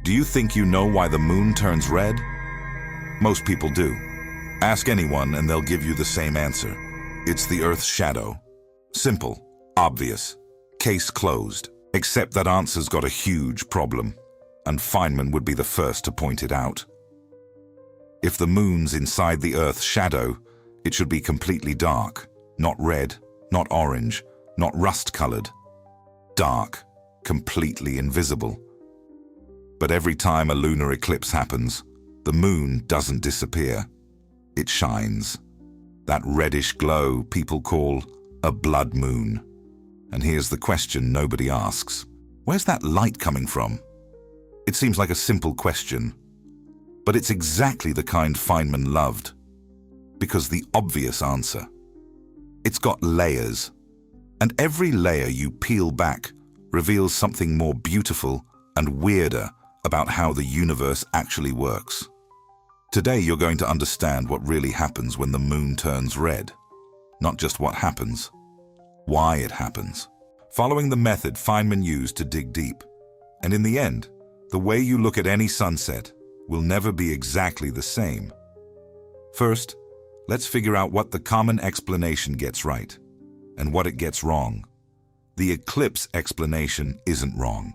Do you think you know why the moon turns red? Most people do. Ask anyone and they'll give you the same answer. It's the Earth's shadow. Simple, obvious, case closed. Except that answer's got a huge problem, and Feynman would be the first to point it out. If the moon's inside the Earth's shadow, it should be completely dark, not red, not orange, not rust-colored. Dark, completely invisible. But every time a lunar eclipse happens, the moon doesn't disappear. It shines. That reddish glow people call a blood moon. And here's the question nobody asks. Where's that light coming from? It seems like a simple question, but it's exactly the kind Feynman loved. Because the obvious answer. It's got layers, and every layer you peel back reveals something more beautiful and weirder about how the universe actually works. Today you're going to understand what really happens when the moon turns red. Not just what happens, why it happens. Following the method Feynman used to dig deep. And in the end, the way you look at any sunset will never be exactly the same. First, let's figure out what the common explanation gets right and what it gets wrong. The eclipse explanation isn't wrong.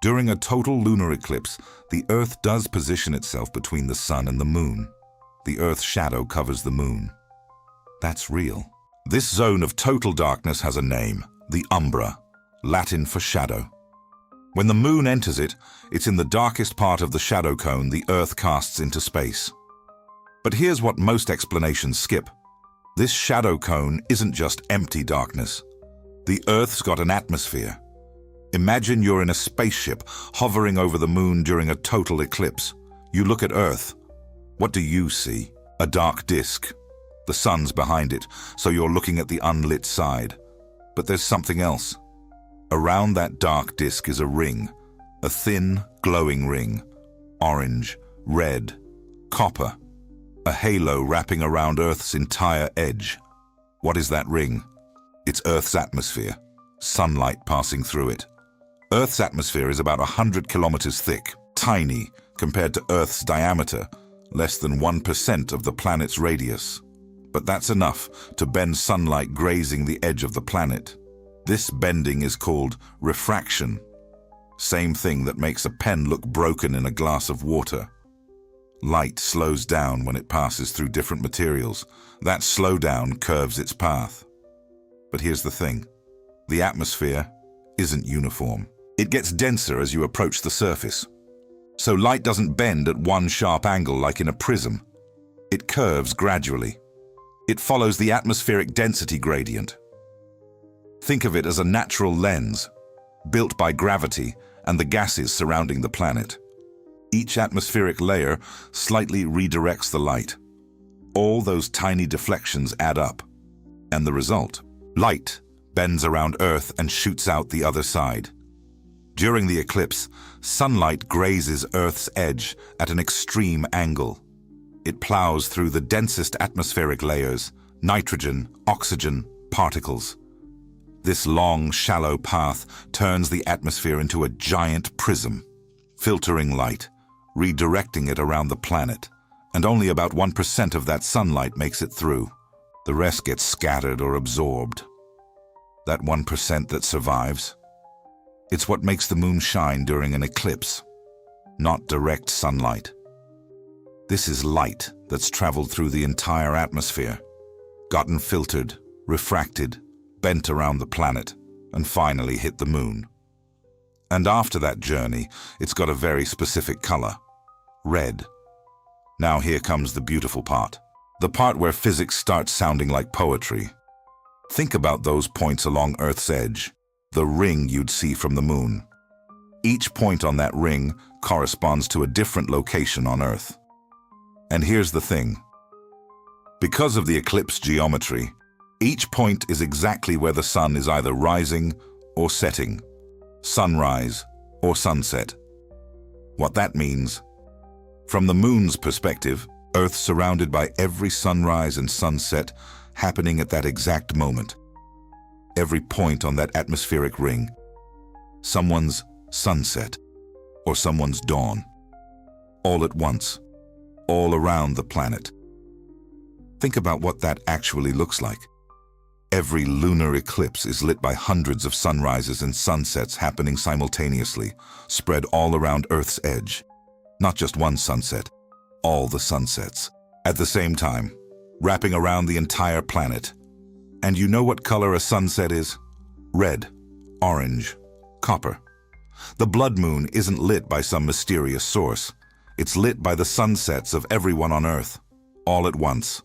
During a total lunar eclipse, the Earth does position itself between the sun and the moon. The Earth's shadow covers the moon. That's real. This zone of total darkness has a name, the umbra, Latin for shadow. When the moon enters it, it's in the darkest part of the shadow cone the Earth casts into space. But here's what most explanations skip. This shadow cone isn't just empty darkness. The Earth's got an atmosphere. Imagine you're in a spaceship hovering over the moon during a total eclipse. You look at Earth. What do you see? A dark disk. The sun's behind it, so you're looking at the unlit side. But there's something else. Around that dark disk is a ring, a thin, glowing ring. Orange, red, copper. A halo wrapping around Earth's entire edge. What is that ring? It's Earth's atmosphere, sunlight passing through it. Earth's atmosphere is about 100 kilometers thick, tiny compared to Earth's diameter, less than 1% of the planet's radius. But that's enough to bend sunlight grazing the edge of the planet. This bending is called refraction. Same thing that makes a pen look broken in a glass of water. Light slows down when it passes through different materials. That slowdown curves its path. But here's the thing. The atmosphere isn't uniform. It gets denser as you approach the surface. So light doesn't bend at one sharp angle like in a prism. It curves gradually. It follows the atmospheric density gradient. Think of it as a natural lens, built by gravity and the gases surrounding the planet. Each atmospheric layer slightly redirects the light. All those tiny deflections add up. And the result? Light bends around Earth and shoots out the other side. During the eclipse, sunlight grazes Earth's edge at an extreme angle. It plows through the densest atmospheric layers, nitrogen, oxygen, particles. This long, shallow path turns the atmosphere into a giant prism, filtering light, redirecting it around the planet, and only about 1% of that sunlight makes it through. The rest gets scattered or absorbed. That 1% that survives, it's what makes the moon shine during an eclipse, not direct sunlight. This is light that's traveled through the entire atmosphere, gotten filtered, refracted, bent around the planet, and finally hit the moon. And after that journey, it's got a very specific color, red. Now here comes the beautiful part. The part where physics starts sounding like poetry. Think about those points along Earth's edge, the ring you'd see from the moon. Each point on that ring corresponds to a different location on Earth. And here's the thing. Because of the eclipse geometry, each point is exactly where the sun is either rising or setting, sunrise or sunset. What that means? From the moon's perspective, Earth's surrounded by every sunrise and sunset happening at that exact moment. Every point on that atmospheric ring, someone's sunset. or someone's dawn. All at once, all around the planet. Think about what that actually looks like. Every lunar eclipse is lit by hundreds of sunrises and sunsets happening simultaneously, spread all around Earth's edge. Not just one sunset, all the sunsets. At the same time, wrapping around the entire planet. And you know what color a sunset is? Red, orange, copper. The blood moon isn't lit by some mysterious source. It's lit by the sunsets of everyone on Earth, all at once.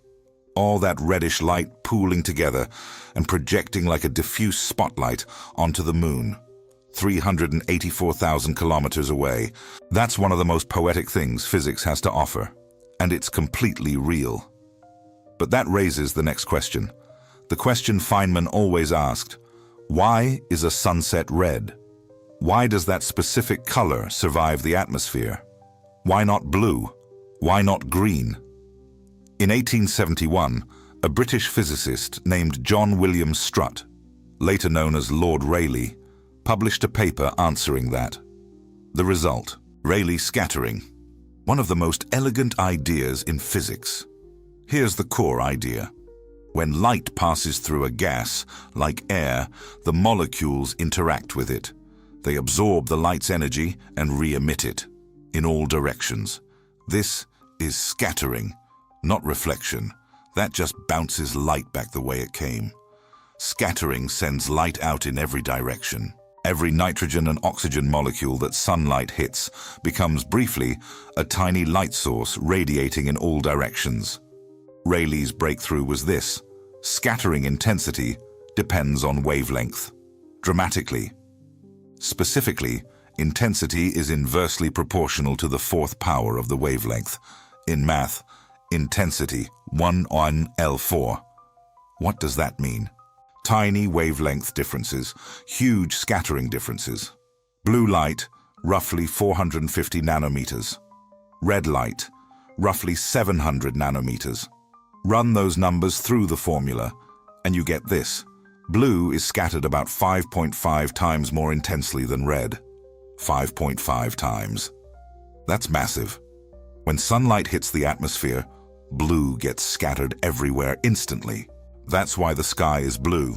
All that reddish light pooling together and projecting like a diffuse spotlight onto the moon, 384,000 kilometers away. That's one of the most poetic things physics has to offer, and it's completely real. But that raises the next question. The question Feynman always asked, why is a sunset red? Why does that specific color survive the atmosphere? Why not blue? Why not green? In 1871, a British physicist named John William Strutt, later known as Lord Rayleigh, published a paper answering that. The result, Rayleigh scattering, one of the most elegant ideas in physics. Here's the core idea. When light passes through a gas, like air, the molecules interact with it. They absorb the light's energy and re-emit it in all directions. This is scattering, not reflection. That just bounces light back the way it came. Scattering sends light out in every direction. Every nitrogen and oxygen molecule that sunlight hits becomes briefly a tiny light source radiating in all directions. Rayleigh's breakthrough was this: scattering intensity depends on wavelength. Dramatically. Specifically, intensity is inversely proportional to the fourth power of the wavelength. In math, intensity 1 on L4. What does that mean? Tiny wavelength differences, huge scattering differences. Blue light, roughly 450 nanometers. Red light, roughly 700 nanometers. Run those numbers through the formula, and you get this. Blue is scattered about 5.5 times more intensely than red. 5.5 times. That's massive. When sunlight hits the atmosphere, blue gets scattered everywhere instantly. That's why the sky is blue.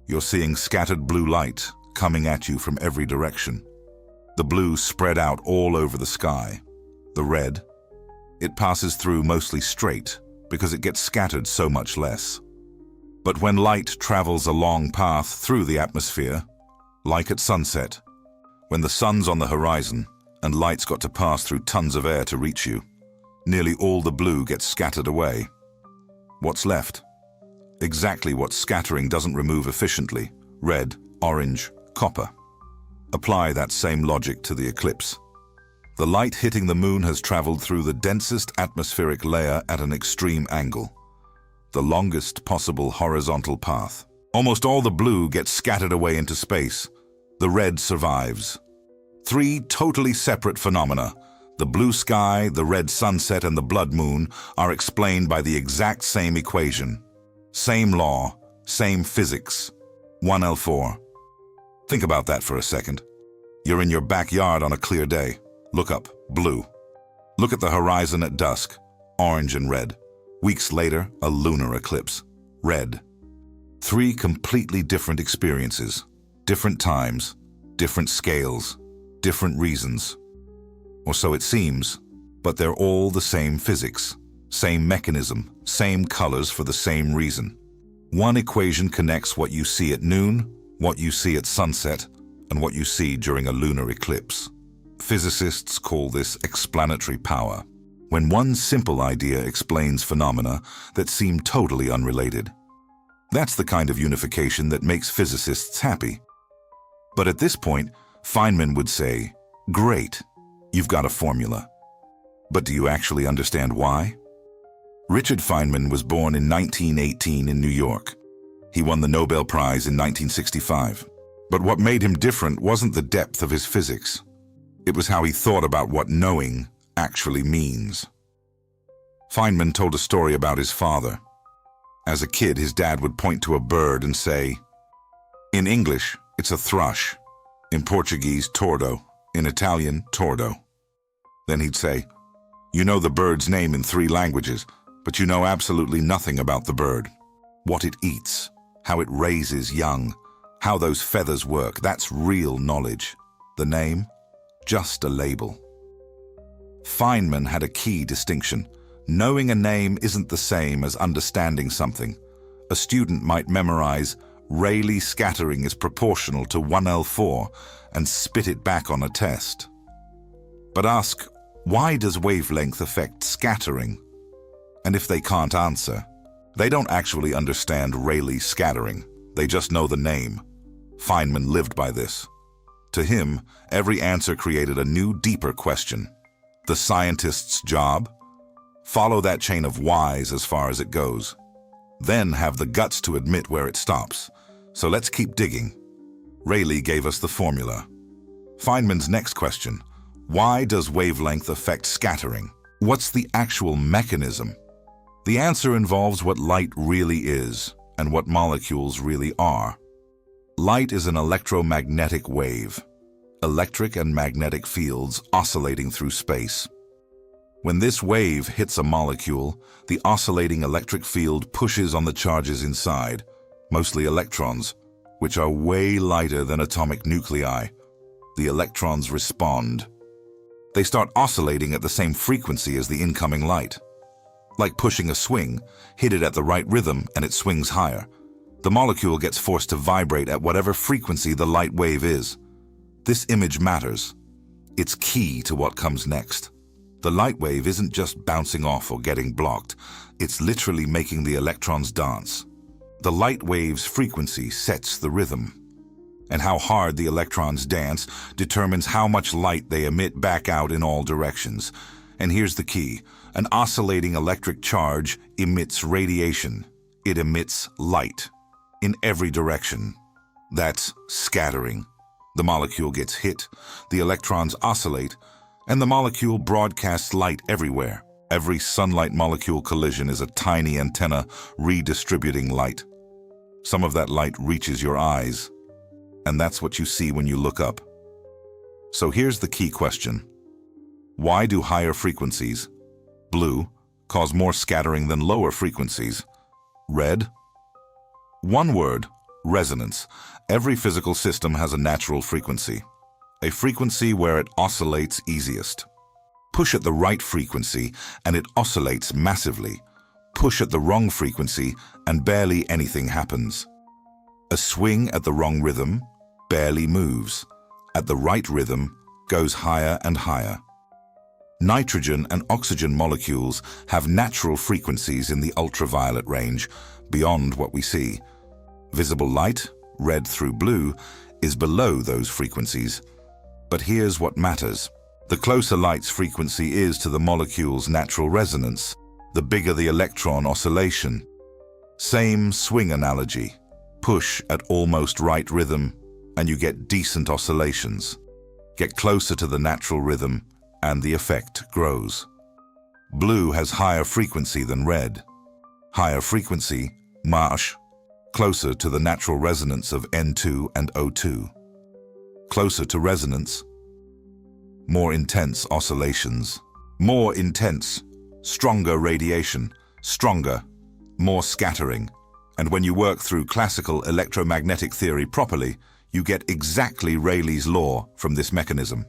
You're seeing scattered blue light coming at you from every direction. The blue spread out all over the sky. The red, it passes through mostly straight because it gets scattered so much less. But when light travels a long path through the atmosphere, like at sunset, when the sun's on the horizon and light's got to pass through tons of air to reach you, nearly all the blue gets scattered away. What's left? Exactly what scattering doesn't remove efficiently: red, orange, copper. Apply that same logic to the eclipse. The light hitting the moon has traveled through the densest atmospheric layer at an extreme angle, the longest possible horizontal path. Almost all the blue gets scattered away into space. The red survives. Three totally separate phenomena, the blue sky, the red sunset, and the blood moon, are explained by the exact same equation. Same law, same physics. 1L4. Think about that for a second. You're in your backyard on a clear day. Look up, blue. Look at the horizon at dusk, orange and red. Weeks later, a lunar eclipse, red. Three completely different experiences, different times, different scales, different reasons. Or so it seems, but they're all the same physics, same mechanism, same colors for the same reason. One equation connects what you see at noon, what you see at sunset, and what you see during a lunar eclipse. Physicists call this explanatory power, when one simple idea explains phenomena that seem totally unrelated. That's the kind of unification that makes physicists happy. But at this point, Feynman would say, "Great, you've got a formula. But do you actually understand why?" Richard Feynman was born in 1918 in New York. He won the Nobel Prize in 1965. But what made him different wasn't the depth of his physics. It was how he thought about what knowing actually means. Feynman told a story about his father. As a kid, his dad would point to a bird and say, "In English, it's a thrush. In Portuguese, tordo. in Italian, tordo. Then he'd say, "You know the bird's name in 3 languages, but you know absolutely nothing about the bird. What it eats, how it raises young, how those feathers work, that's real knowledge. The name? Just a label." Feynman had a key distinction. Knowing a name isn't the same as understanding something. A student might memorize Rayleigh scattering is proportional to 1L4 and spit it back on a test. But ask, why does wavelength affect scattering? And if they can't answer, they don't actually understand Rayleigh scattering. They just know the name. Feynman lived by this. To him, every answer created a new, deeper question. The scientist's job? Follow that chain of whys as far as it goes. Then have the guts to admit where it stops. So let's keep digging. Rayleigh gave us the formula. Feynman's next question: why does wavelength affect scattering? What's the actual mechanism? The answer involves what light really is and what molecules really are. Light is an electromagnetic wave, electric and magnetic fields oscillating through space. When this wave hits a molecule, the oscillating electric field pushes on the charges inside, mostly electrons, which are way lighter than atomic nuclei. The electrons respond. They start oscillating at the same frequency as the incoming light. Like pushing a swing, hit it at the right rhythm and it swings higher. The molecule gets forced to vibrate at whatever frequency the light wave is. This image matters. It's key to what comes next. The light wave isn't just bouncing off or getting blocked. It's literally making the electrons dance. The light wave's frequency sets the rhythm. And how hard the electrons dance determines how much light they emit back out in all directions. And here's the key. An oscillating electric charge emits radiation. It emits light in every direction. That's scattering. The molecule gets hit, the electrons oscillate, and the molecule broadcasts light everywhere. Every sunlight molecule collision is a tiny antenna redistributing light. Some of that light reaches your eyes, and that's what you see when you look up. So here's the key question. Why do higher frequencies, blue, cause more scattering than lower frequencies, red? One word, resonance. Every physical system has a natural frequency, a frequency where it oscillates easiest. Push at the right frequency and it oscillates massively. Push at the wrong frequency and barely anything happens. A swing at the wrong rhythm barely moves. At the right rhythm, goes higher and higher. Nitrogen and oxygen molecules have natural frequencies in the ultraviolet range, beyond what we see. Visible light, red through blue, is below those frequencies. But here's what matters. The closer light's frequency is to the molecule's natural resonance, the bigger the electron oscillation. Same swing analogy. Push at almost right rhythm, and you get decent oscillations. Get closer to the natural rhythm, and the effect grows. Blue has higher frequency than red. Higher frequency, marsh, closer to the natural resonance of N2 and O2. Closer to resonance, more intense oscillations. More intense, stronger radiation, stronger, more scattering. And when you work through classical electromagnetic theory properly, you get exactly Rayleigh's law from this mechanism.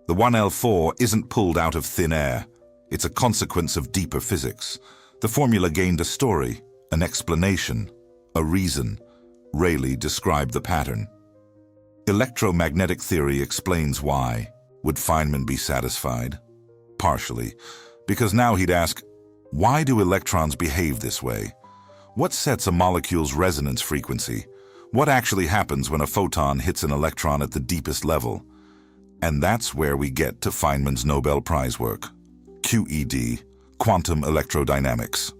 The 1L4 isn't pulled out of thin air. It's a consequence of deeper physics. The formula gained a story, an explanation, a reason. Rayleigh described the pattern. Electromagnetic theory explains why. Would Feynman be satisfied? Partially, because now he'd ask, why do electrons behave this way? What sets a molecule's resonance frequency? What actually happens when a photon hits an electron at the deepest level? And that's where we get to Feynman's Nobel Prize work, QED, quantum electrodynamics.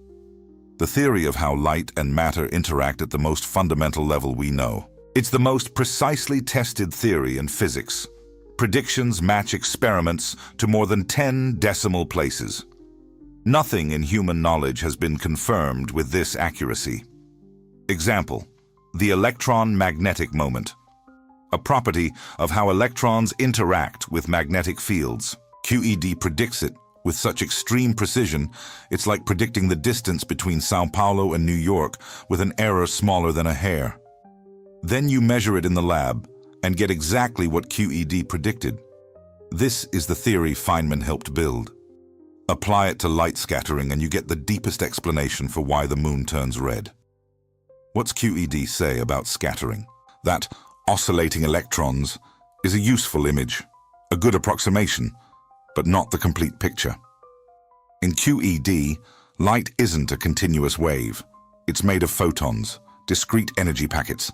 The theory of how light and matter interact at the most fundamental level we know. It's the most precisely tested theory in physics. Predictions match experiments to more than 10 decimal places. Nothing in human knowledge has been confirmed with this accuracy. Example, the electron magnetic moment. a property of how electrons interact with magnetic fields. QED predicts it with such extreme precision, it's like predicting the distance between Sao Paulo and New York with an error smaller than a hair. Then you measure it in the lab and get exactly what QED predicted. This is the theory Feynman helped build. Apply it to light scattering and you get the deepest explanation for why the moon turns red. What's QED say about scattering? That oscillating electrons is a useful image, a good approximation, but not the complete picture. In QED, light isn't a continuous wave. It's made of photons, discrete energy packets,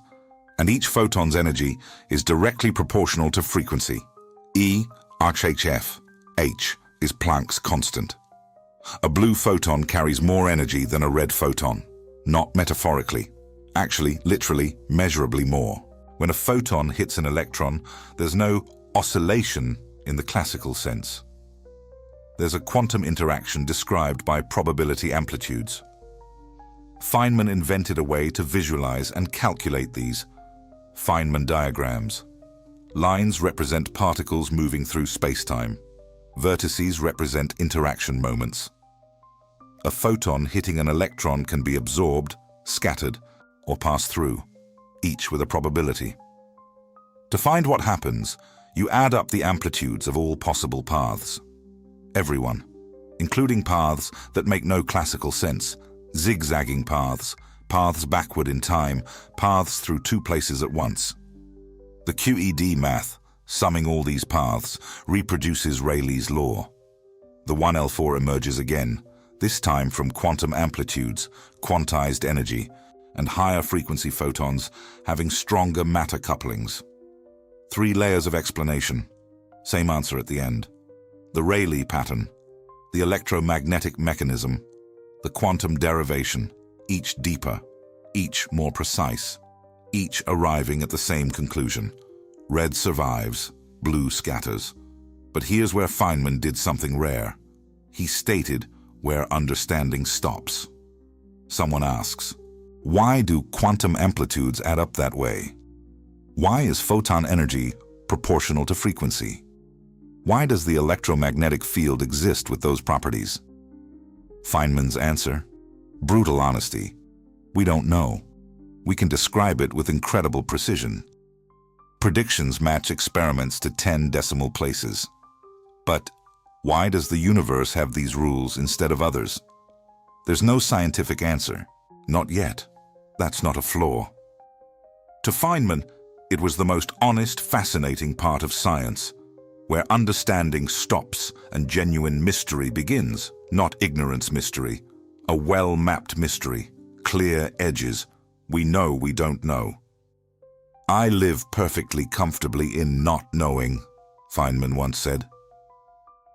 and each photon's energy is directly proportional to frequency. E, RHF, H is Planck's constant. A blue photon carries more energy than a red photon, not metaphorically, actually, literally, measurably more. When a photon hits an electron, there's no oscillation in the classical sense. There's a quantum interaction described by probability amplitudes. Feynman invented a way to visualize and calculate these Feynman diagrams. Lines represent particles moving through space-time. Vertices represent interaction moments. A photon hitting an electron can be absorbed, scattered, or pass through, each with a probability. To find what happens, you add up the amplitudes of all possible paths. Everyone, including paths that make no classical sense, zigzagging paths, paths backward in time, paths through two places at once. The QED math, summing all these paths, reproduces Rayleigh's law. The 1L4 emerges again, this time from quantum amplitudes, quantized energy, and higher frequency photons having stronger matter couplings. 3 layers of explanation, same answer at the end. The Rayleigh pattern, the electromagnetic mechanism, the quantum derivation, each deeper, each more precise, each arriving at the same conclusion. Red survives, blue scatters. But here's where Feynman did something rare. He stated where understanding stops. Someone asks, why do quantum amplitudes add up that way? Why is photon energy proportional to frequency? Why does the electromagnetic field exist with those properties? Feynman's answer? Brutal honesty. We don't know. We can describe it with incredible precision. Predictions match experiments to 10 decimal places. But why does the universe have these rules instead of others? There's no scientific answer. Not yet. That's not a flaw. To Feynman, it was the most honest, fascinating part of science, where understanding stops and genuine mystery begins, not ignorance mystery, a well-mapped mystery, clear edges. We know we don't know. I live perfectly comfortably in not knowing, Feynman once said.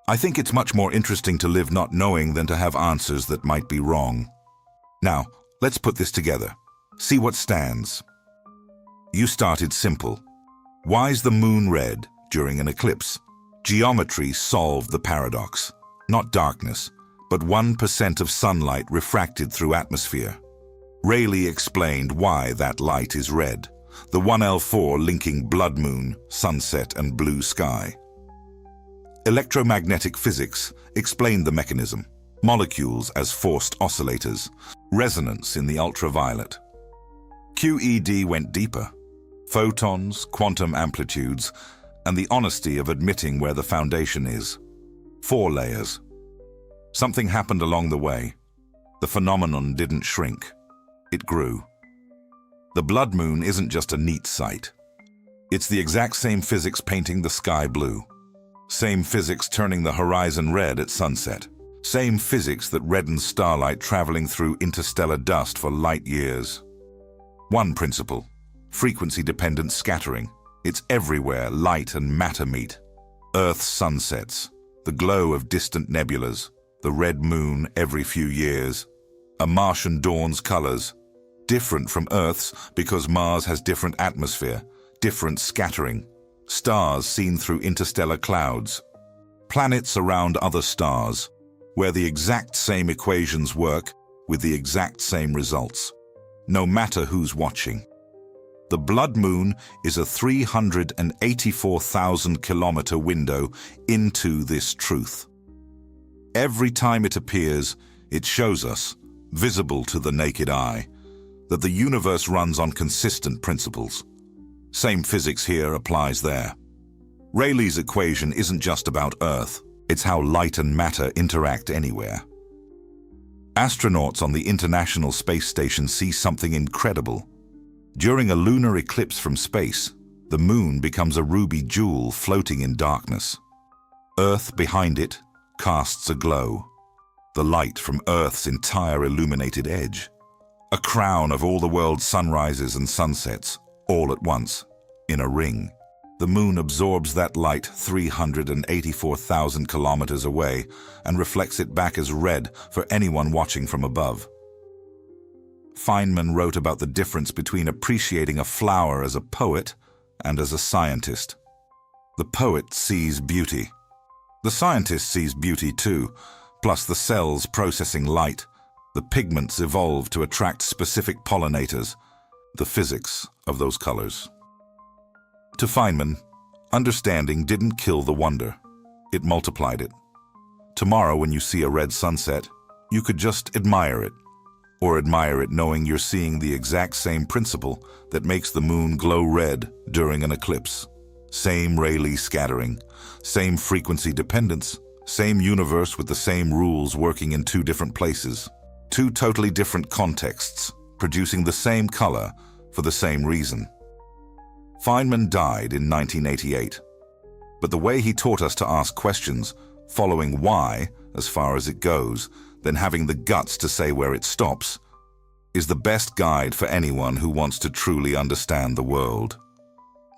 I think it's much more interesting to live not knowing than to have answers that might be wrong. Now, let's put this together. See what stands. You started simple. Why's the moon red during an eclipse? Geometry solved the paradox. Not darkness, but 1% of sunlight refracted through atmosphere. Rayleigh explained why that light is red. The 1L4 linking blood moon, sunset, and blue sky. Electromagnetic physics explained the mechanism. Molecules as forced oscillators. Resonance in the ultraviolet. QED went deeper. Photons, quantum amplitudes, and the honesty of admitting where the foundation is. 4 layers. Something happened along the way. The phenomenon didn't shrink. It grew. The blood moon isn't just a neat sight. It's the exact same physics painting the sky blue. Same physics turning the horizon red at sunset. Same physics that reddens starlight traveling through interstellar dust for light years. One principle, frequency-dependent scattering. It's everywhere light and matter meet. Earth's sunsets, the glow of distant nebulas, the red moon every few years. A Martian dawn's colors, different from Earth's because Mars has different atmosphere, different scattering. Stars seen through interstellar clouds. Planets around other stars, where the exact same equations work with the exact same results, no matter who's watching. The blood moon is a 384,000-kilometer window into this truth. Every time it appears, it shows us, visible to the naked eye, that the universe runs on consistent principles. Same physics here applies there. Rayleigh's equation isn't just about Earth, it's how light and matter interact anywhere. Astronauts on the International Space Station see something incredible. During a lunar eclipse from space, the moon becomes a ruby jewel floating in darkness. Earth behind it casts a glow. The light from Earth's entire illuminated edge. A crown of all the world's sunrises and sunsets, all at once, in a ring. The moon absorbs that light 384,000 kilometers away and reflects it back as red for anyone watching from above. Feynman wrote about the difference between appreciating a flower as a poet and as a scientist. The poet sees beauty. The scientist sees beauty too, plus the cells processing light. The pigments evolve to attract specific pollinators, the physics of those colors. To Feynman, understanding didn't kill the wonder. It multiplied it. Tomorrow when you see a red sunset, you could just admire it. Or admire it knowing you're seeing the exact same principle that makes the moon glow red during an eclipse. Same Rayleigh scattering, same frequency dependence, same universe with the same rules working in two different places. Two totally different contexts, producing the same color for the same reason. Feynman died in 1988, but the way he taught us to ask questions, following why as far as it goes, then having the guts to say where it stops, is the best guide for anyone who wants to truly understand the world.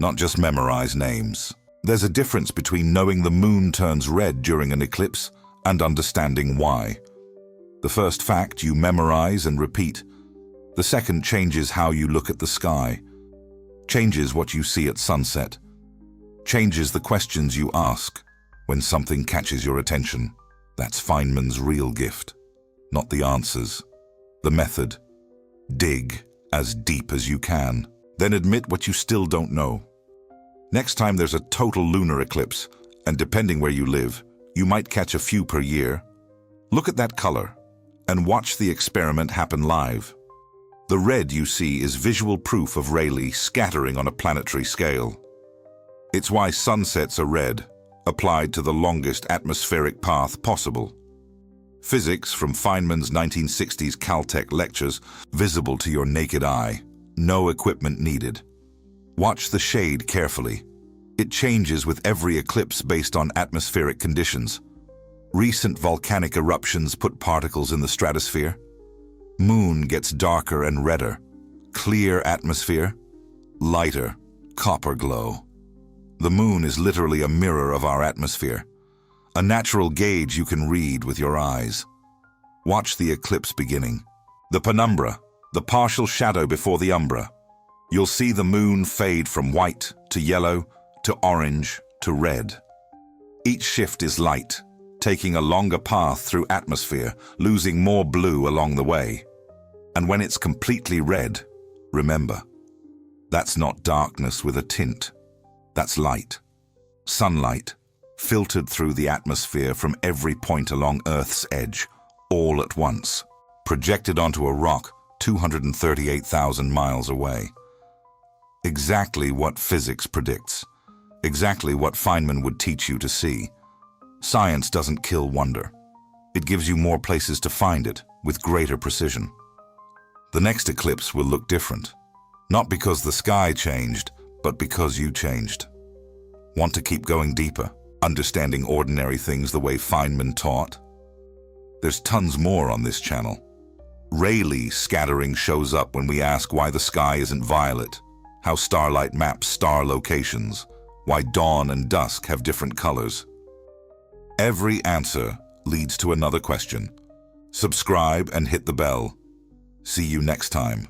Not just memorize names. There's a difference between knowing the moon turns red during an eclipse and understanding why. The first fact you memorize and repeat. The second changes how you look at the sky, changes what you see at sunset, changes the questions you ask when something catches your attention. That's Feynman's real gift. Not the answers, the method. Dig as deep as you can, then admit what you still don't know. Next time there's a total lunar eclipse, and depending where you live, you might catch a few per year. Look at that color and watch the experiment happen live. The red you see is visual proof of Rayleigh scattering on a planetary scale. It's why sunsets are red, applied to the longest atmospheric path possible. Physics from Feynman's 1960s Caltech lectures, visible to your naked eye, no equipment needed. Watch the shade carefully. It changes with every eclipse based on atmospheric conditions. Recent volcanic eruptions put particles in the stratosphere. Moon gets darker and redder. Clear atmosphere, lighter, copper glow. The moon is literally a mirror of our atmosphere, a natural gauge you can read with your eyes. Watch the eclipse beginning. The penumbra, the partial shadow before the umbra. You'll see the moon fade from white to yellow to orange to red. Each shift is light, taking a longer path through atmosphere, losing more blue along the way. And when it's completely red, remember, that's not darkness with a tint. That's light. Sunlight, filtered through the atmosphere from every point along Earth's edge, all at once, projected onto a rock 238,000 miles away. Exactly what physics predicts. Exactly what Feynman would teach you to see. Science doesn't kill wonder. It gives you more places to find it, with greater precision. The next eclipse will look different. Not because the sky changed, but because you changed. Want to keep going deeper, understanding ordinary things the way Feynman taught? There's tons more on this channel. Rayleigh scattering shows up when we ask why the sky isn't violet, how starlight maps star locations, why dawn and dusk have different colors. Every answer leads to another question. Subscribe and hit the bell. See you next time.